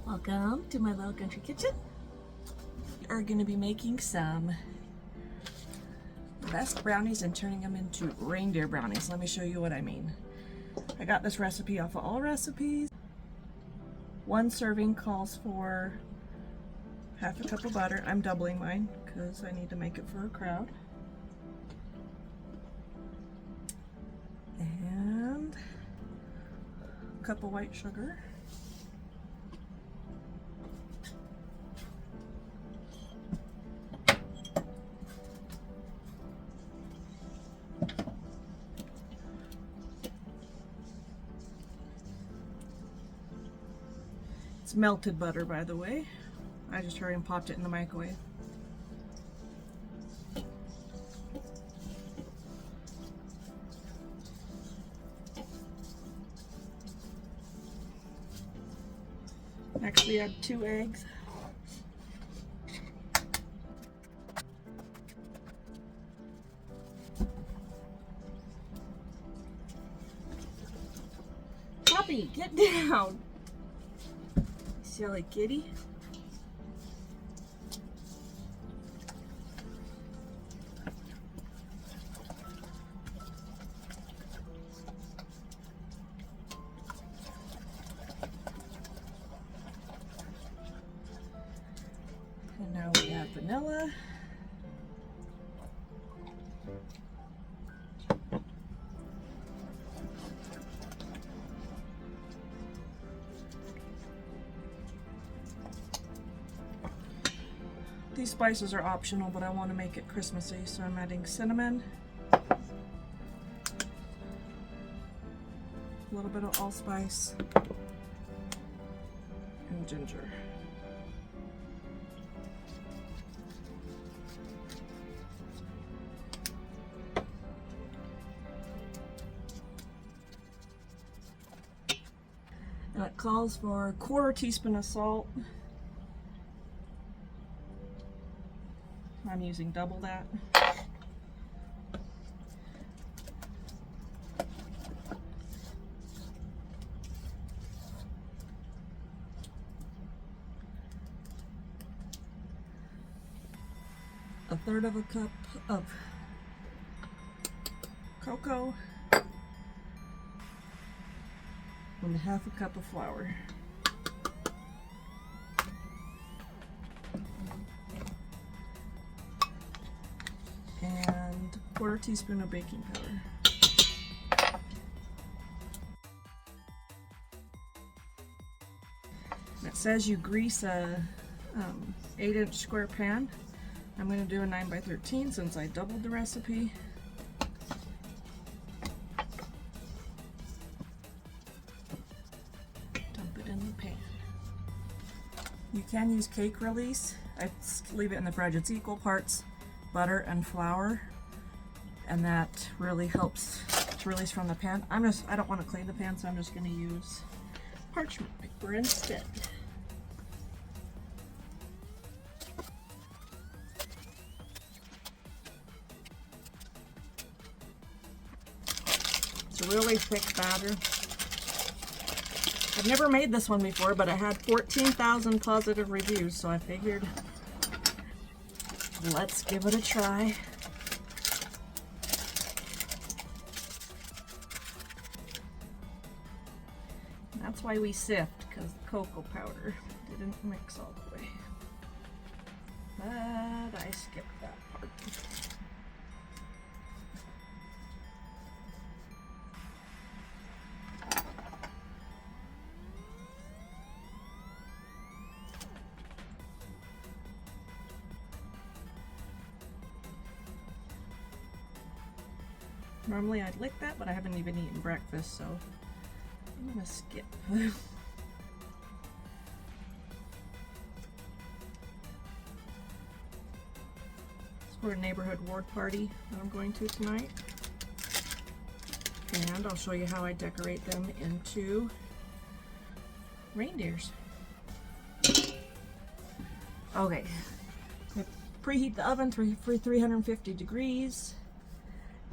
Welcome to my little country kitchen. We are going to be making some best brownies and turning them into reindeer brownies. Let me show you what I mean. I got this recipe off of All Recipes. One serving calls for half a cup of butter. I'm doubling mine because I need to make it for a crowd. And a cup of white sugar. It's melted butter, by the way. I just hurried and popped it in the microwave. Next we add 2 eggs. Puppy, get down! Silly kitty. And now we have vanilla. These spices are optional, but I want to make it Christmassy, so I'm adding cinnamon, a little bit of allspice, and ginger. And it calls for a 1/4 teaspoon of salt. I'm using double that. A 1/3 of a cup of cocoa and 1/2 cup of flour. And 1/4 teaspoon of baking powder. It says you grease a 8-inch square pan. I'm going to do a 9 by 13 since I doubled the recipe. Dump it in the pan. You can use cake release. I leave it in the fridge. It's equal parts butter and flour, and that really helps to release from the pan. I don't want to clean the pan, so I'm just going to use parchment paper instead. It's a really thick batter. I've never made this one before, but it had 14,000 positive reviews, so I figured let's give it a try. That's why we sift, because the cocoa powder didn't mix all the way. But I skipped that part. Normally I'd lick that, but I haven't even eaten breakfast, so I'm gonna skip. It's for a neighborhood ward party that I'm going to tonight. And I'll show you how I decorate them into reindeers. Okay, I preheat the oven for 350 degrees.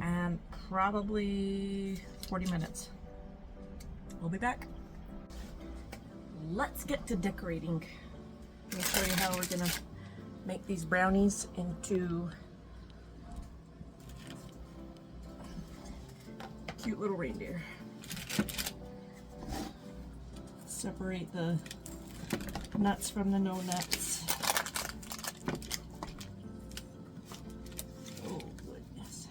And probably 40 minutes. We'll be back. let's get to decorating. Let me show you how we're gonna make these brownies into cute little reindeer. Separate the nuts from the no nuts. Oh goodness.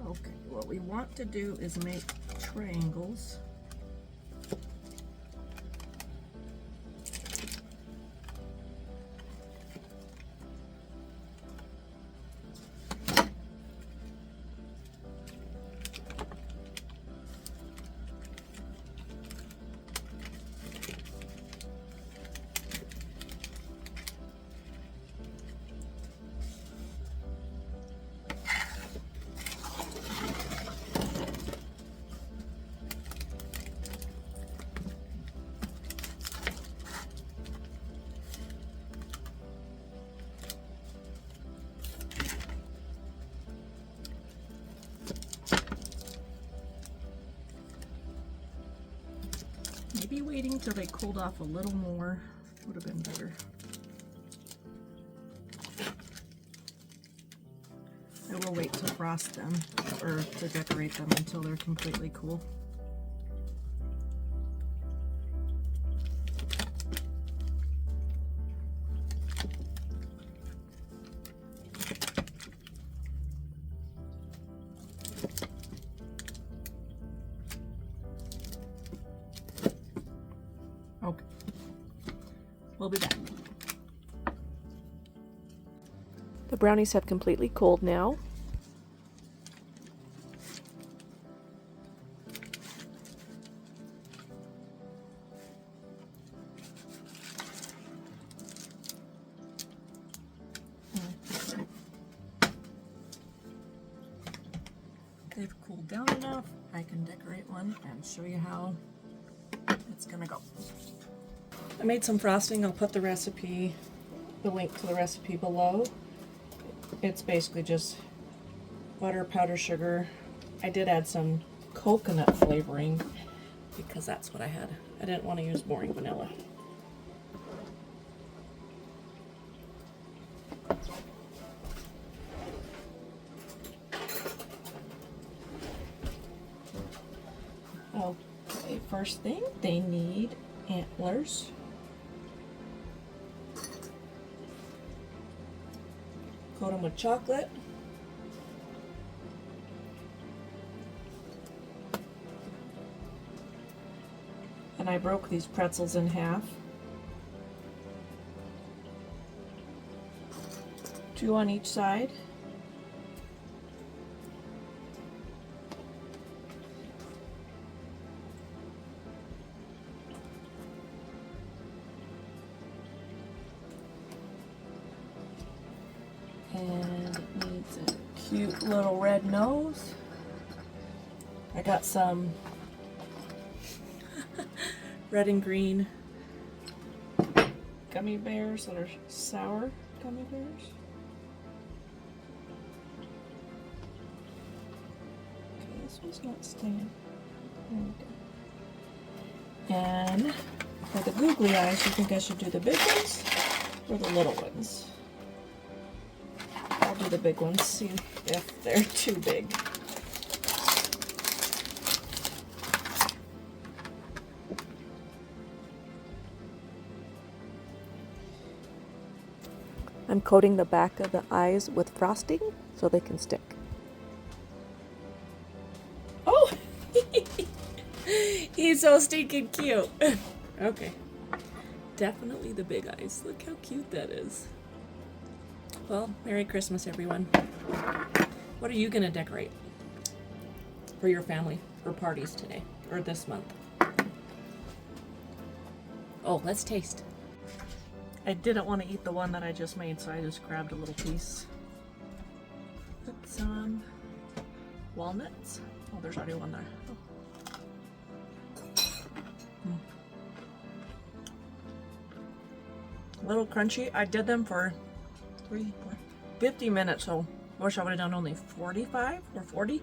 Okay, what we want to do is make triangles. Maybe waiting till they cooled off a little more would have been better. I will wait to frost them or to decorate them until they're completely cool. Okay, we'll be back. The brownies have completely cooled now. They've cooled down enough. I can decorate one and show you how it's gonna go. I made some frosting. I'll put the recipe, the link to the recipe below. It's basically just butter, powdered sugar. I did add some coconut flavoring because that's what I had. I didn't want to use boring vanilla. Okay, first thing, they need antlers. Coat them with chocolate. And I broke these pretzels in half. 2 on each side. And it needs a cute little red nose. I got some red and green gummy bears that are sour gummy bears. Okay, this one's not staying. There we go. And for the googly eyes, you think I should do the big ones or the little ones? I'll do the big ones, see if they're too big. I'm coating the back of the eyes with frosting so they can stick. Oh! He's so stinking cute. Okay. Definitely the big eyes. Look how cute that is. Well, Merry Christmas, everyone. What are you going to decorate for your family or parties today or this month? Oh, let's taste. I didn't want to eat the one that I just made, so I just grabbed a little piece. Put some walnuts. Oh, there's already one there. Oh. A little crunchy. I did them for 50 minutes, so I wish I would have done only 45 or 40.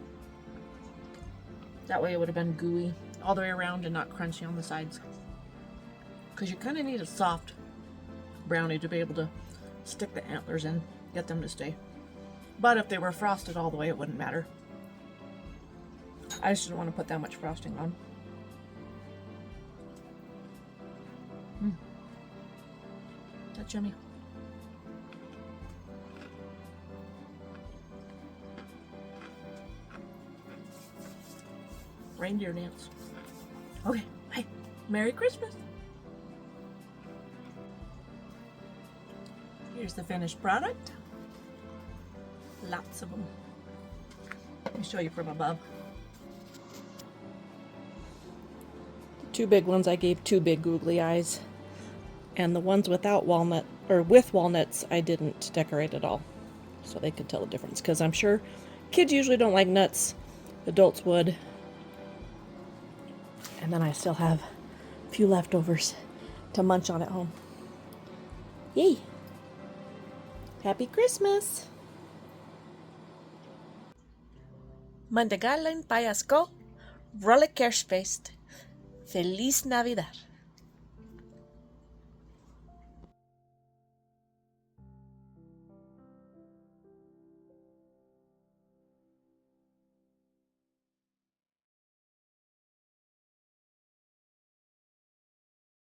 That way it would have been gooey all the way around and not crunchy on the sides. Because you kind of need a soft brownie to be able to stick the antlers in, get them to stay. But if they were frosted all the way, it wouldn't matter. I just didn't want to put that much frosting on. That's yummy. Reindeer dance. Okay, hey, Merry Christmas. Here's the finished product. Lots of them. Let me show you from above. Two big ones, I gave 2 big googly eyes. And the ones without walnut, or with walnuts, I didn't decorate at all. So they could tell the difference. Because I'm sure kids usually don't like nuts. Adults would. And then I still have a few leftovers to munch on at home. Yay! Happy Christmas! Mandagalan payas ko, rolle kerstfeest. Feliz Navidad!